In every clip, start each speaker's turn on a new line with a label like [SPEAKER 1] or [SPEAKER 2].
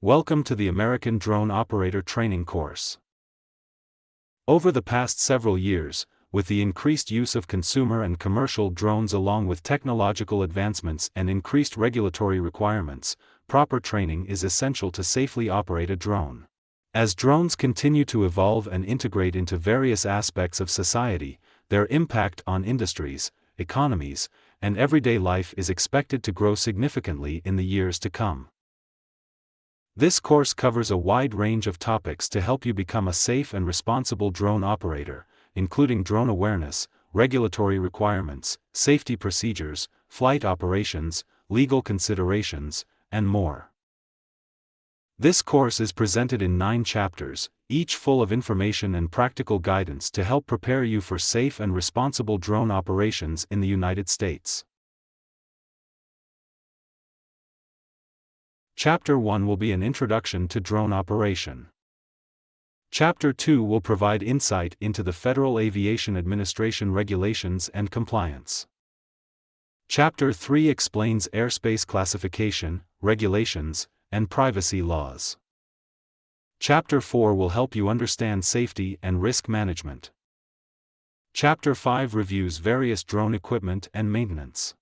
[SPEAKER 1] Welcome to the American Drone Operator Training Course. Over the past several years, with the increased use of consumer and commercial drones along with technological advancements and increased regulatory requirements, proper training is essential to safely operate a drone. As drones continue to evolve and integrate into various aspects of society, their impact on industries, economies, and everyday life is expected to grow significantly in the years to come. This course covers a wide range of topics to help you become a safe and responsible drone operator, including drone awareness, regulatory requirements, safety procedures, flight operations, legal considerations, and more. This course is presented in 9 chapters, each full of information and practical guidance to help prepare you for safe and responsible drone operations in the United States. Chapter 1 will be an introduction to drone operation. Chapter 2 will provide insight into the Federal Aviation Administration regulations and compliance. Chapter 3 explains airspace classification, regulations, and privacy laws. Chapter 4 will help you understand safety and risk management. Chapter 5 reviews various drone equipment and maintenance.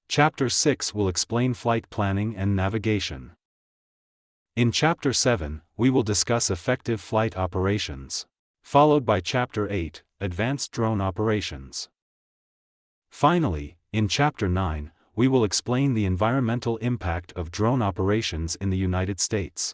[SPEAKER 1] Chapter 6 will explain flight planning and navigation. In Chapter 7, we will discuss effective flight operations, followed by Chapter 8, advanced drone operations. Finally, in Chapter 9, we will explain the environmental impact of drone operations in the United States.